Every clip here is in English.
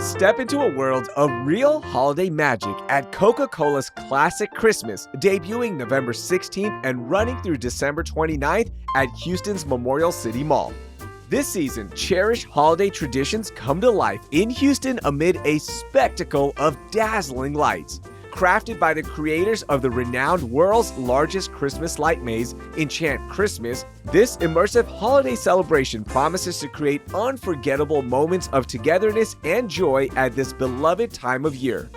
Step into a world of real holiday magic at Coca-Cola's Classic Christmas, debuting November 16th and running through December 29th at Houston's Memorial City Mall. This season, cherished holiday traditions come to life in Houston amid a spectacle of dazzling lights. Crafted by the creators of the renowned world's largest Christmas light maze, Enchant Christmas, this immersive holiday celebration promises to create unforgettable moments of togetherness and joy at this beloved time of year.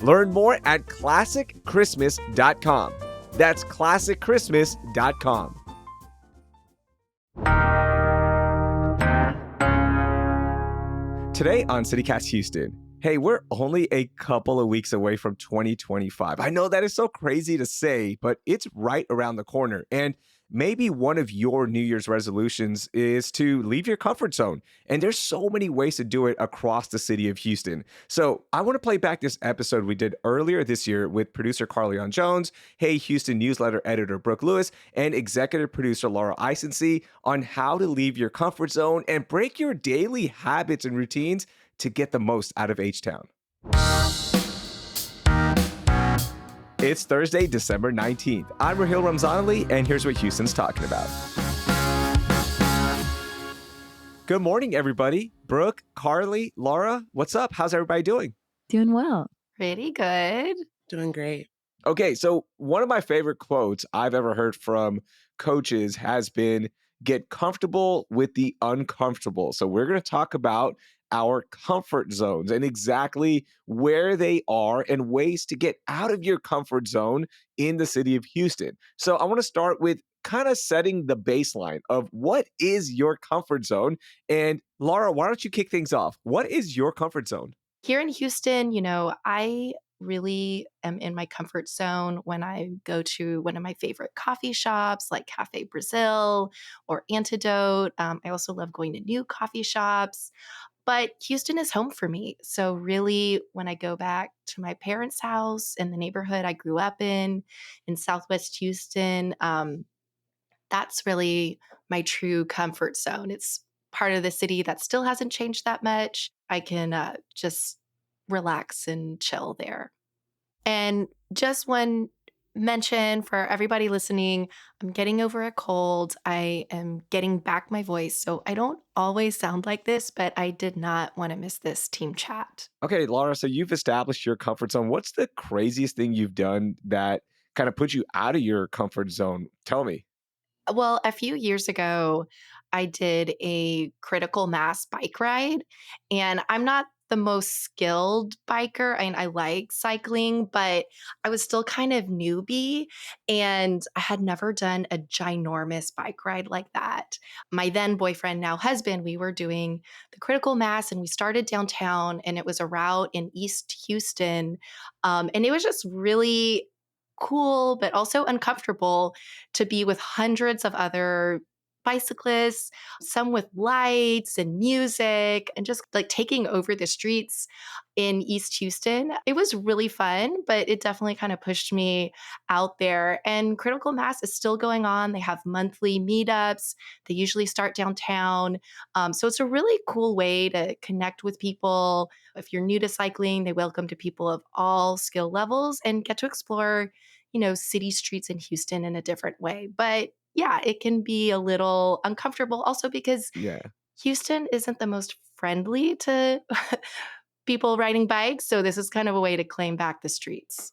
Learn more at ClassicChristmas.com. That's ClassicChristmas.com. Today on CityCast Houston, hey, we're only a couple of weeks away from 2025. I know that is so crazy to say, but it's right around the corner. And maybe one of your New Year's resolutions is to leave your comfort zone. And there's so many ways to do it across the city of Houston. So I want to play back this episode we did earlier this year with producer Carlignon Jones, Hey Houston newsletter editor Brooke Lewis, and executive producer Laura Isensee on how to leave your comfort zone and break your daily habits and routines to get the most out of H-Town. It's Thursday, December 19th. I'm Raheel Ramzanali, and here's what Houston's talking about. Good morning, everybody. Brooke, Carly, Laura, what's up? How's everybody doing? Doing well. Pretty good. Doing great. Okay, so one of my favorite quotes I've ever heard from coaches has been, get comfortable with the uncomfortable. So we're going to talk about our comfort zones and exactly where they are and ways to get out of your comfort zone in the city of Houston. So I want to start with kind of setting the baseline of what is your comfort zone. And Laura, why don't you kick things off? What is your comfort zone? Here in Houston, I really am in my comfort zone when I go to one of my favorite coffee shops like Cafe Brazil or Antidote. I also love going to new coffee shops. But Houston is home for me. So really, when I go back to my parents' house in the neighborhood I grew up in Southwest Houston, that's really my true comfort zone. It's part of the city that still hasn't changed that much. I can just relax and chill there. And just one mention for everybody listening, I'm getting over a cold. I am getting back my voice. So I don't always sound like this, but I did not want to miss this team chat. Okay, Laura, so you've established your comfort zone. What's the craziest thing you've done that kind of put you out of your comfort zone? Tell me. Well, a few years ago, I did a critical mass bike ride, and I'm not the most skilled biker. I like cycling, but I was still kind of newbie, and I had never done a ginormous bike ride like that. My then boyfriend, now husband, we were doing the critical mass, and we started downtown, and it was a route in East Houston, and it was just really cool, but also uncomfortable to be with hundreds of other bicyclists, some with lights and music, and just like taking over the streets in East Houston. It was really fun, but it definitely kind of pushed me out there. And Critical Mass is still going on. They have monthly meetups. They usually start downtown. So it's a really cool way to connect with people. If you're new to cycling, they welcome to people of all skill levels and get to explore, city streets in Houston in a different way. But yeah, it can be a little uncomfortable also because Houston isn't the most friendly to people riding bikes. So this is kind of a way to claim back the streets.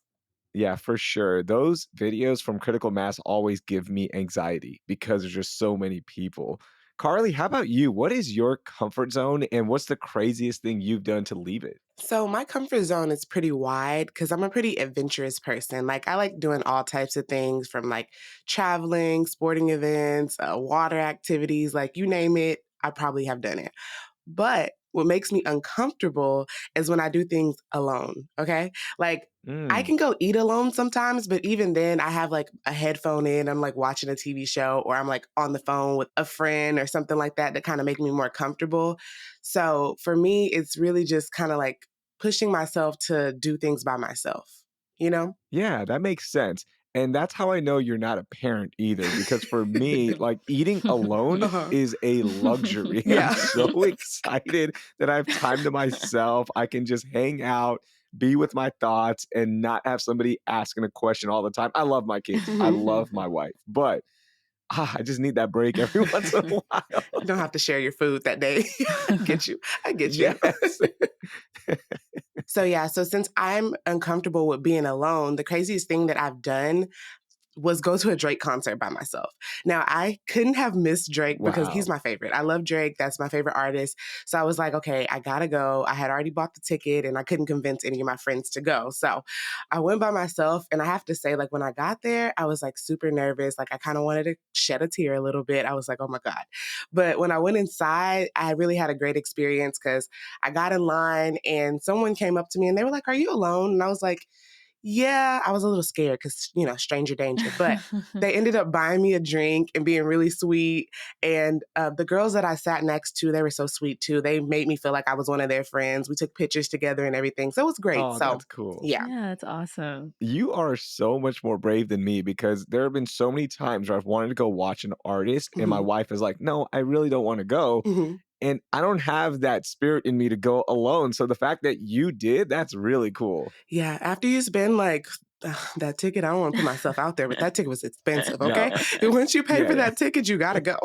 Yeah, for sure. Those videos from Critical Mass always give me anxiety because there's just so many people. Carly, how about you? What is your comfort zone and what's the craziest thing you've done to leave it? So my comfort zone is pretty wide because I'm a pretty adventurous person. Like I like doing all types of things from like traveling, sporting events, water activities, like you name it, I probably have done it. But what makes me uncomfortable is when I do things alone, okay? Like I can go eat alone sometimes, but even then I have like a headphone in, I'm like watching a TV show or I'm like on the phone with a friend or something like that kind of make me more comfortable. So for me, it's really just kind of like pushing myself to do things by myself, Yeah, that makes sense. And that's how I know you're not a parent either, because for me, like eating alone Uh-huh. is a luxury. I'm Yeah. so excited that I have time to myself. I can just hang out, be with my thoughts, and not have somebody asking a question all the time. I love my kids. I Mhm. love my wife, but I just need that break every once in a while. You don't have to share your food that day. I get you. I get you. Yes. So yeah, so since I'm uncomfortable with being alone, the craziest thing that I've done was go to a Drake concert by myself. Now, I couldn't have missed Drake because he's Wow. my favorite. I love Drake. That's my favorite artist. So I was like, okay, I gotta go. I had already bought the ticket and I couldn't convince any of my friends to go. So I went by myself. And I have to say, like, when I got there, I was like super nervous. Like, I kind of wanted to shed a tear a little bit. I was like, oh my God. But when I went inside, I really had a great experience because I got in line and someone came up to me and they were like, are you alone? And I was like, yeah, I was a little scared because, stranger danger. But they ended up buying me a drink and being really sweet. And the girls that I sat next to, they were so sweet too. They made me feel like I was one of their friends. We took pictures together and everything. So it was great. Oh, So, that's cool. yeah. Yeah, that's awesome. You are so much more brave than me because there have been so many times where I've wanted to go watch an artist and my Hmm. wife is like, no, I really don't want to go. Hmm. And I don't have that spirit in me to go alone. So the fact that you did, that's really cool. Yeah. After you spend like that ticket, I don't want to put myself out there, but that ticket was expensive. No. Okay. And once you pay Yeah, for yeah. that ticket, you got to go.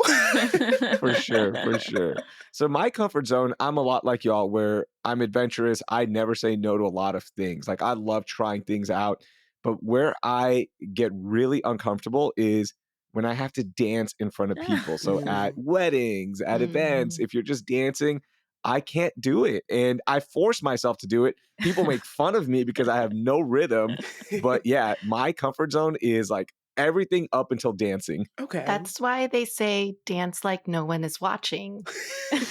For sure, for sure. So my comfort zone, I'm a lot like y'all where I'm adventurous. I never say no to a lot of things. Like I love trying things out, but where I get really uncomfortable is when I have to dance in front of people. So at Mm. weddings, at events, Mm. if you're just dancing, I can't do it. And I force myself to do it. People make fun of me because I have no rhythm. But yeah, my comfort zone is like everything up until dancing. Okay. That's why they say dance like no one is watching.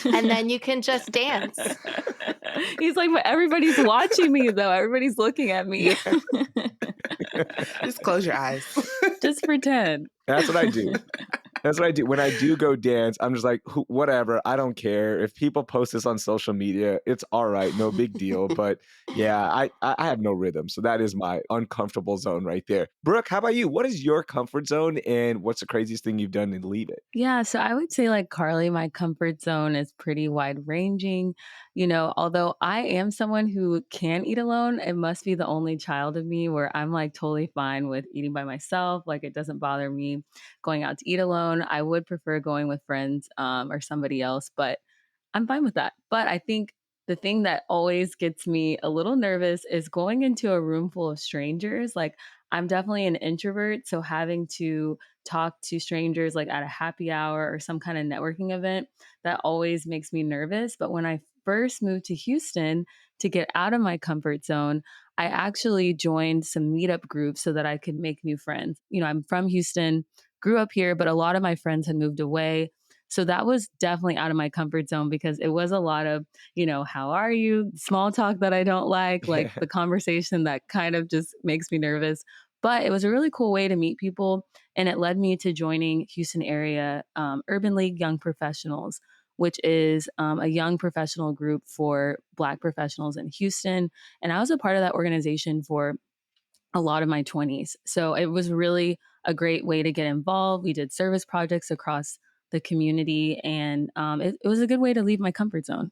And then you can just dance. He's like, but everybody's watching me though. Everybody's looking at me. Yeah. Just close your eyes. Just pretend. That's what I do. That's what I do. When I do go dance, I'm just like, whatever. I don't care. If people post this on social media, it's all right. No big deal. But yeah, I have no rhythm. So that is my uncomfortable zone right there. Brooke, how about you? What is your comfort zone and what's the craziest thing you've done and leave it? Yeah, so I would say like Carly, my comfort zone is pretty wide ranging. Although I am someone who can eat alone, it must be the only child of me where I'm like totally fine with eating by myself. Like it doesn't bother me going out to eat alone. I would prefer going with friends or somebody else, but I'm fine with that. But I think the thing that always gets me a little nervous is going into a room full of strangers. Like, I'm definitely an introvert. So, having to talk to strangers like at a happy hour or some kind of networking event, that always makes me nervous. But when I first moved to Houston to get out of my comfort zone, I actually joined some meetup groups so that I could make new friends. I'm from Houston, grew up here, but a lot of my friends had moved away. So that was definitely out of my comfort zone because it was a lot of, how are you? Small talk that I don't like Yeah. the conversation that kind of just makes me nervous. But it was a really cool way to meet people. And it led me to joining Houston area Urban League Young Professionals, which is a young professional group for Black professionals in Houston. And I was a part of that organization for a lot of my 20s. So it was really a great way to get involved. We did service projects across the community, and it was a good way to leave my comfort zone.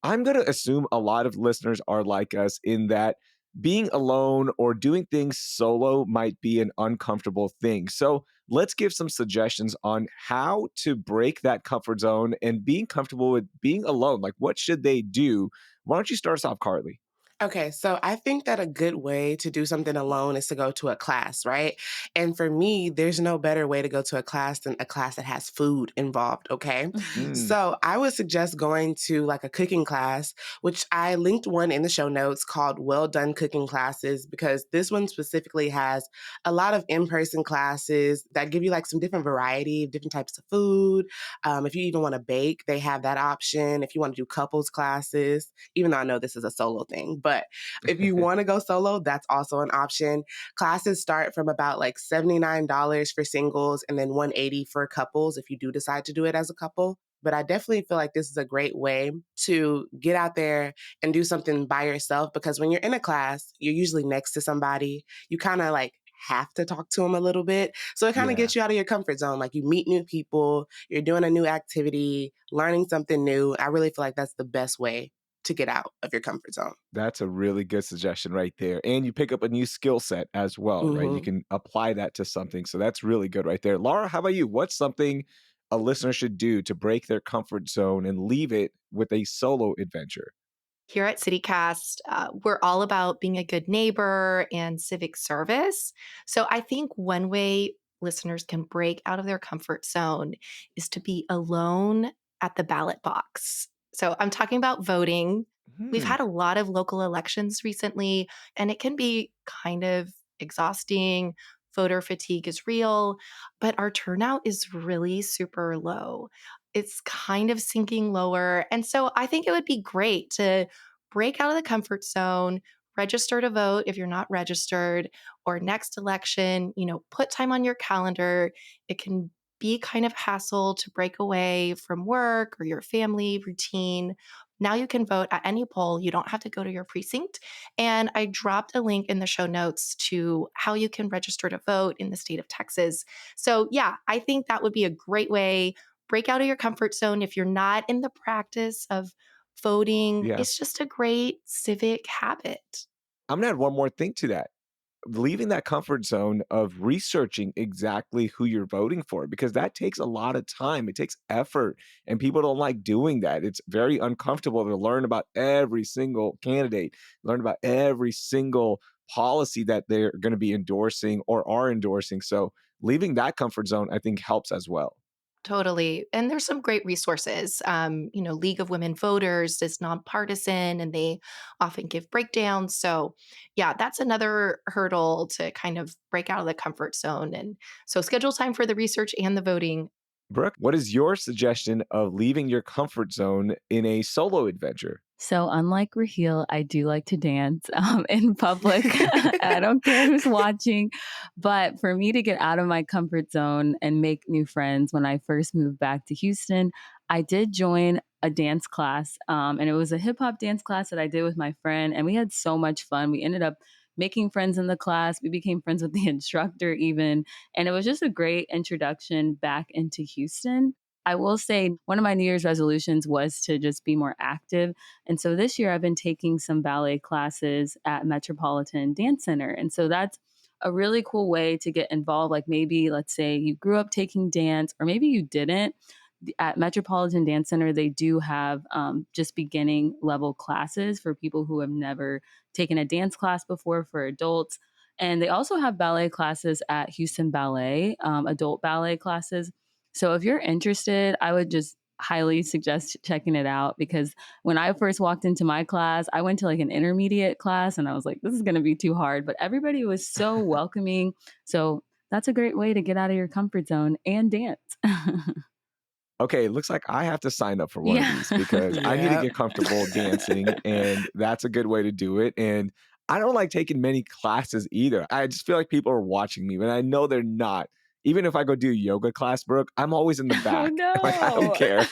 I'm going to assume a lot of listeners are like us in that being alone or doing things solo might be an uncomfortable thing. So let's give some suggestions on how to break that comfort zone and being comfortable with being alone. Like, what should they do? Why don't you start us off, Carly? Okay, so I think that a good way to do something alone is to go to a class, right? And for me, there's no better way to go to a class than a class that has food involved, okay? Mm. So I would suggest going to like a cooking class, which I linked one in the show notes called Well Done Cooking Classes, because this one specifically has a lot of in person classes that give you like some different variety of different types of food. If you even want to bake, they have that option. If you want to do couples classes, even though I know this is a solo thing, but if you want to go solo, that's also an option. Classes start from about like $79 for singles and then $180 for couples if you do decide to do it as a couple. But I definitely feel like this is a great way to get out there and do something by yourself because when you're in a class, you're usually next to somebody. You kind of like have to talk to them a little bit. So it kind of Yeah. gets you out of your comfort zone. Like you meet new people, you're doing a new activity, learning something new. I really feel like that's the best way to get out of your comfort zone. That's a really good suggestion right there. And you pick up a new skill set as well, right? You Hmm. can apply that to something. So that's really good right there. Laura, how about you? What's something a listener should do to break their comfort zone and leave it with a solo adventure? Here at CityCast, we're all about being a good neighbor and civic service. So I think one way listeners can break out of their comfort zone is to be alone at the ballot box. So I'm talking about voting. We've Hmm. had a lot of local elections recently, and it can be kind of exhausting. Voter fatigue is real, but our turnout is really super low. It's kind of sinking lower. And so I think it would be great to break out of the comfort zone, register to vote if you're not registered, or next election, put time on your calendar. It can be kind of hassle to break away from work or your family routine. Now you can vote at any poll. You don't have to go to your precinct. And I dropped a link in the show notes to how you can register to vote in the state of Texas. So, yeah, I think that would be a great way. Break out of your comfort zone if you're not in the practice of voting. Yeah. It's just a great civic habit. I'm going to add one more thing to that. Leaving that comfort zone of researching exactly who you're voting for, because that takes a lot of time. It takes effort, and people don't like doing that. It's very uncomfortable to learn about every single candidate, learn about every single policy that they're going to be endorsing or are endorsing. So leaving that comfort zone, I think, helps as well. Totally. And there's some great resources. League of Women Voters is nonpartisan and they often give breakdowns. So, yeah, that's another hurdle to kind of break out of the comfort zone. And so, schedule time for the research and the voting. Brooke, what is your suggestion of leaving your comfort zone in a solo adventure? So, unlike Raheel, I do like to dance in public. I don't care who's watching. But for me to get out of my comfort zone and make new friends, when I first moved back to Houston, I did join a dance class. And it was a hip hop dance class that I did with my friend. And we had so much fun. We ended up making friends in the class. We became friends with the instructor, even. And it was just a great introduction back into Houston. I will say one of my New Year's resolutions was to just be more active. And so this year I've been taking some ballet classes at Metropolitan Dance Center. And so that's a really cool way to get involved. Like maybe, let's say you grew up taking dance, or maybe you didn't. At Metropolitan Dance Center, they do have just beginning level classes for people who have never taken a dance class before for adults. And they also have ballet classes at Houston Ballet, adult ballet classes. So if you're interested, I would just highly suggest checking it out, because when I first walked into my class, I went to like an intermediate class and I was like, this is going to be too hard. But everybody was so welcoming. So that's a great way to get out of your comfort zone and dance. Okay, it looks like I have to sign up for one of Yeah. these because I need to Yeah. get comfortable dancing, and that's a good way to do it. And I don't like taking many classes either. I just feel like people are watching me, but I know they're not. Even if I go do a yoga class, Brooke, I'm always in the Oh back. Like, I don't no. care.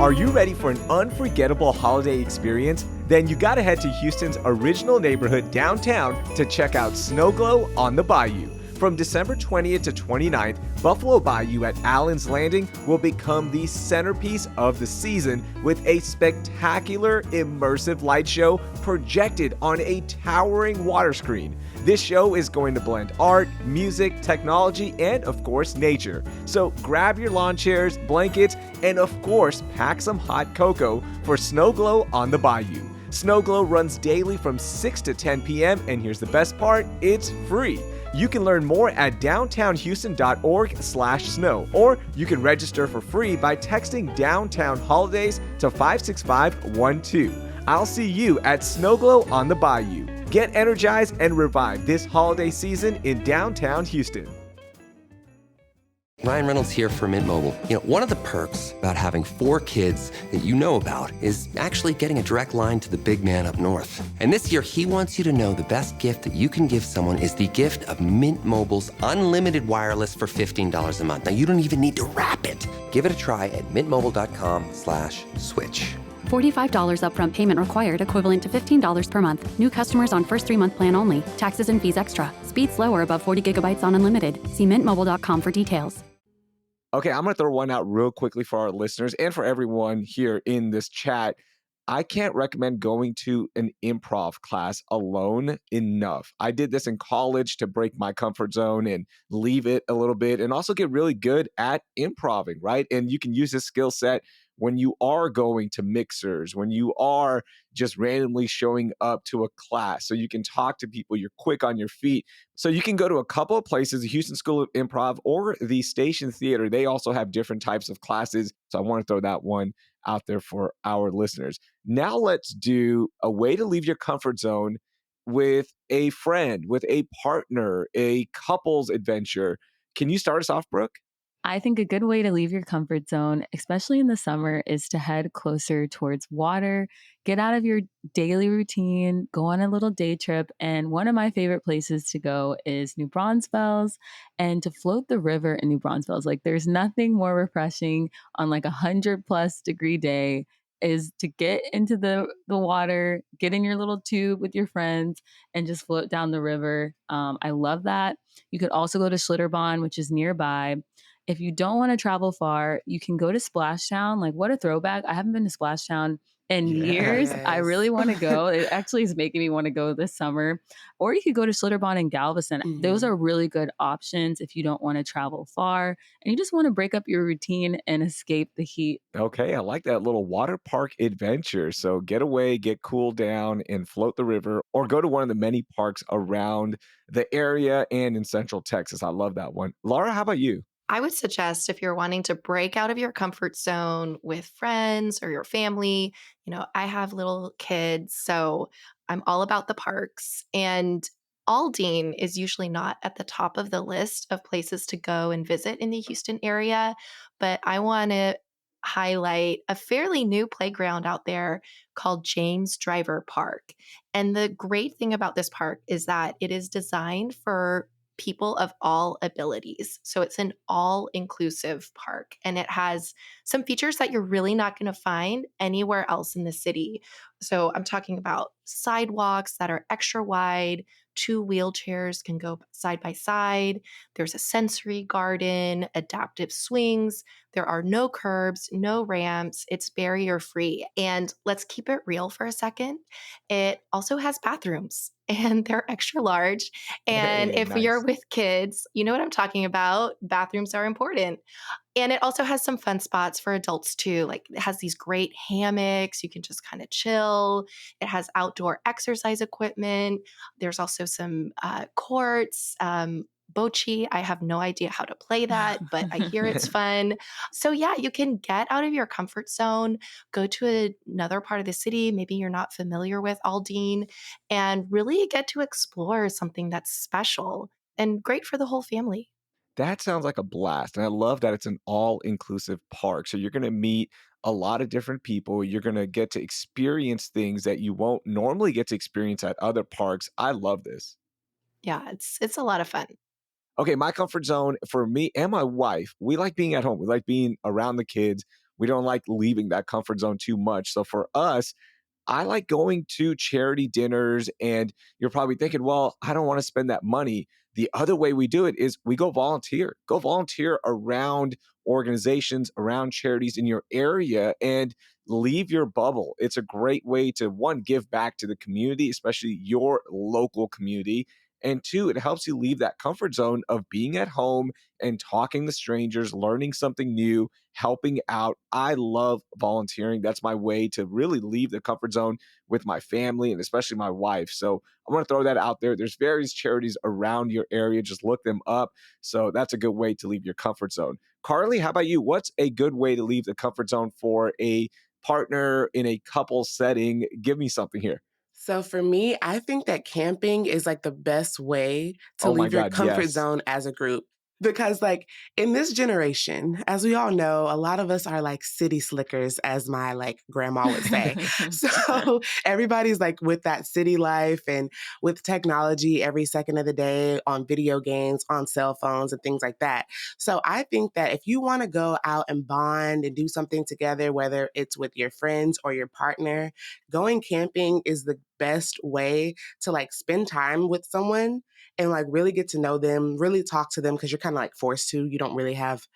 Are you ready for an unforgettable holiday experience? Then you gotta head to Houston's original neighborhood downtown to check out Snow Glow on the Bayou. From December 20th to 29th, Buffalo Bayou at Allen's Landing will become the centerpiece of the season with a spectacular immersive light show projected on a towering water screen. This show is going to blend art, music, technology, and of course, nature. So grab your lawn chairs, blankets, and of course, pack some hot cocoa for Snow Glow on the Bayou. Snow Glow runs daily from 6 to 10 p.m. and here's the best part, it's free. You can learn more at downtownhouston.org/snow, or you can register for free by texting Downtown Holidays to 56512. I'll see you at Snow Glow on the Bayou. Get energized and revived this holiday season in downtown Houston. Ryan Reynolds here for Mint Mobile. You know, one of the perks about having 4 kids that you know about is actually getting a direct line to the big man up north. And this year, he wants you to know the best gift that you can give someone is the gift of Mint Mobile's unlimited wireless for $15 a month. Now, you don't even need to wrap it. Give it a try at mintmobile.com/switch. $45 upfront payment required, equivalent to $15 per month. New customers on first 3-month plan only. Taxes and fees extra. Speed slower above 40 gigabytes on unlimited. See mintmobile.com for details. Okay, I'm going to throw one out real quickly for our listeners and for everyone here in this chat. I can't recommend going to an improv class alone enough. I did this in college to break my comfort zone and leave it a little bit and also get really good at improving, right? And you can use this skill set when you are going to mixers, when you are just randomly showing up to a class. So you can talk to people, you're quick on your feet. So you can go to a couple of places, the Houston School of Improv or the Station Theater. They also have different types of classes. So I want to throw that one out there for our listeners. Now let's do a way to leave your comfort zone with a friend, with a partner, a couple's adventure. Can you start us off, Brooke? I think a good way to leave your comfort zone, especially in the summer, is to head closer towards water, get out of your daily routine, go on a little day trip. And one of my favorite places to go is New Braunfels and to float the river in New Braunfels. Like there's nothing more refreshing on like 100+ degree day is to get into the water, get in your little tube with your friends and just float down the river. I love that. You could also go to Schlitterbahn, which is nearby. If you don't want to travel far, you can go to Splashtown. Like, what a throwback. I haven't been to Splashtown in years. I really Yes. want to go. It actually is making me want to go this summer. Or you could go to Schlitterbahn and Galveston. Those Mhm. are really good options if you don't want to travel far and you just want to break up your routine and escape the heat. Okay, I like that little water park adventure. So get away, get cooled down, and float the river, or go to one of the many parks around the area and in Central Texas. I love that one. Laura, how about you? I would suggest if you're wanting to break out of your comfort zone with friends or your family, I have little kids, so I'm all about the parks. And Aldine is usually not at the top of the list of places to go and visit in the Houston area, but I want to highlight a fairly new playground out there called James Driver Park. And the great thing about this park is that it is designed for people of all abilities. So it's an all inclusive park and it has some features that you're really not going to find anywhere else in the city. So I'm talking about sidewalks that are extra wide. 2 wheelchairs can go side by side. There's a sensory garden, adaptive swings. There are no curbs, no ramps. It's barrier free. And let's keep it real for a second. It also has bathrooms and they're extra large. And Hey, if you're nice. with kids, you know what I'm talking about. Bathrooms are important. And it also has some fun spots for adults too. Like it has these great hammocks. You can just kind of chill. It has outdoor exercise equipment. There's also some courts. Bocce. I have no idea how to play that, but I hear it's fun. So, yeah, you can get out of your comfort zone, go to another part of the city. Maybe you're not familiar with Aldine, and really get to explore something that's special and great for the whole family. That sounds like a blast. And I love that it's an all inclusive park. So you're going to meet a lot of different people. You're going to get to experience things that you won't normally get to experience at other parks. I love this. Yeah, it's a lot of fun. Okay, my comfort zone for me and my wife, we like being at home. We like being around the kids. We don't like leaving that comfort zone too much. So for us, I like going to charity dinners, and you're probably thinking, well, I don't want to spend that money. The other way we do it is we go volunteer around organizations, around charities in your area, and leave your bubble. It's a great way to, one, give back to the community, especially your local community. And two, it helps you leave that comfort zone of being at home and talking to strangers, learning something new, helping out. I love volunteering. That's my way to really leave the comfort zone with my family and especially my wife. So I want to throw that out there. There's various charities around your area. Just look them up. So that's a good way to leave your comfort zone. Carly, how about you? What's a good way to leave the comfort zone for a partner in a couple setting? Give me something here. So for me, I think that camping is like the best way to Oh my leave your God, comfort yes. zone as a group. Because like in this generation, as we all know, a lot of us are like city slickers, as my like grandma would say. So everybody's like with that city life and with technology every second of the day on video games, on cell phones and things like that. So I think that if you want to go out and bond and do something together, whether it's with your friends or your partner, going camping is the best way to like spend time with someone and like really get to know them, really talk to them because you're kind of like forced to. You don't really have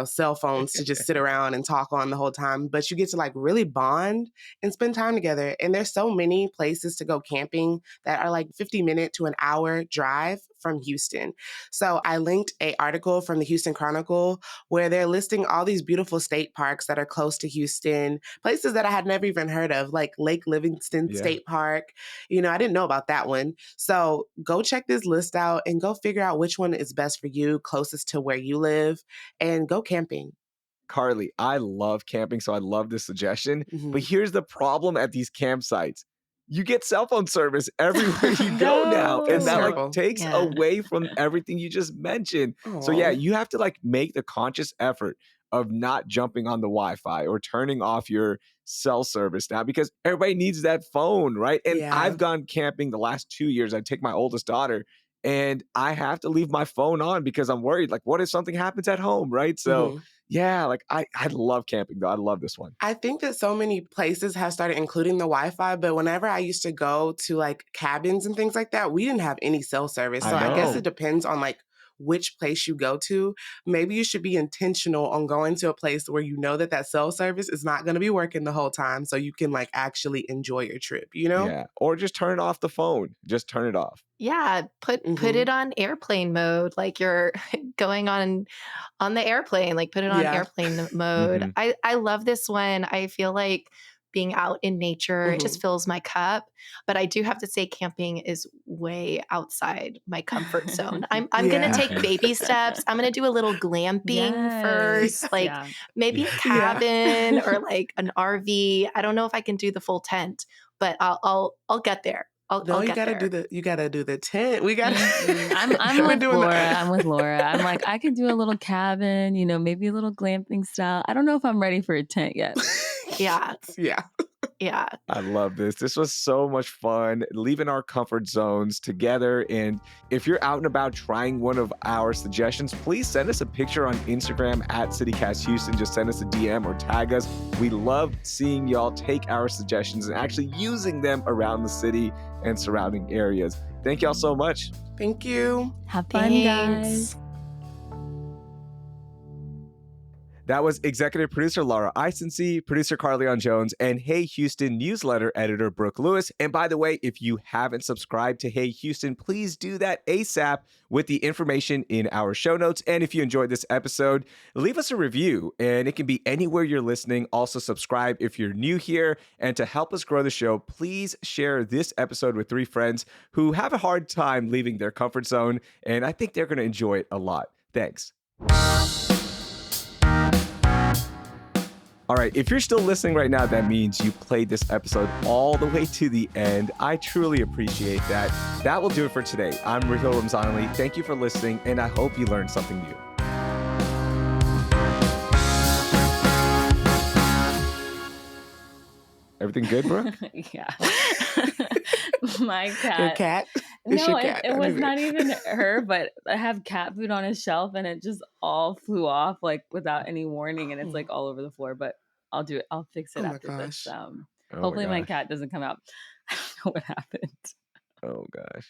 cell phones to just sit around and talk on the whole time, but you get to like really bond and spend time together. And there's so many places to go camping that are like 50-minute to an hour drive from Houston. So I linked a article from the Houston Chronicle where they're listing all these beautiful state parks that are close to Houston, places that I had never even heard of, like Lake Livingston Yeah. State Park. I didn't know about that one. So go check this list out and go figure out which one is best for you, closest to where you live, and go camping. Carly, I love camping, so I love this suggestion. Mhm. But here's the problem at these campsites. You get cell phone service everywhere you go now. No. And That's that like terrible. takes Yeah. away from everything you just mentioned. So yeah, Aw. you have to like make the conscious effort of not jumping on the Wi-Fi or turning off your cell service now because everybody needs that phone, right? And Yeah. I've gone camping the last 2 years. I take my oldest daughter and I have to leave my phone on because I'm worried. Like, what if something happens at home, right? So Mhm. yeah, like I love camping though. I love this one. I think that so many places have started including the Wi-Fi, but whenever I used to go to like cabins and things like that, we didn't have any cell service. I So I guess know. it depends on like which place you go to. Maybe you should be intentional on going to a place where you know that that cell service is not going to be working the whole time so you can like actually enjoy your trip, Yeah. Or just turn off the phone. Just turn it off. Yeah, put Mhm. it on airplane mode, like you're going on the airplane, like put it on Yeah. airplane mode. Mhm. I love this one. I feel like being out in nature, it just fills my cup. But I do have to say camping is way outside my comfort zone. I'm gonna Yeah. take baby steps. I'm gonna do a little glamping first, Yes. like Yeah. maybe a Yeah. cabin or like an RV. I don't know if I can do the full tent, but I'll get there. No, I'll you get gotta do there. the tent. We gotta I'm we're with doing Laura. the I'm with Laura. I'm like, I could do a little cabin, maybe a little glamping style. I don't know if I'm ready for a tent yet. Yeah. Yeah. Yeah. I love this. This was so much fun, leaving our comfort zones together. And if you're out and about trying one of our suggestions, please send us a picture on Instagram at CityCast Houston. Just send us a DM or tag us. We love seeing y'all take our suggestions and actually using them around the city and surrounding areas. Thank y'all so much. Thank you. Have fun, guys. Thanks. That was executive producer Laura Isensee, producer Carlignon Jones, and Hey Houston newsletter editor Brooke Lewis. And by the way, if you haven't subscribed to Hey Houston, please do that ASAP with the information in our show notes. And if you enjoyed this episode, leave us a review, and it can be anywhere you're listening. Also, subscribe if you're new here. And to help us grow the show, please share this episode with 3 friends who have a hard time leaving their comfort zone. And I think they're going to enjoy it a lot. Thanks. All right, if you're still listening right now, that means you played this episode all the way to the end. I truly appreciate that. That will do it for today. I'm Raheel Ramzanali. Thank you for listening, and I hope you learned something new. Everything good, Brooke? Yeah. My Your cat. cat? It's No, your cat. it I was knew not even her, but I have cat food on a shelf and it just all flew off like without any warning and it's like all over the floor. But I'll do it. I'll fix it Oh my after this. gosh. Oh my Hopefully my gosh. cat doesn't come out. I don't know what happened. Oh gosh.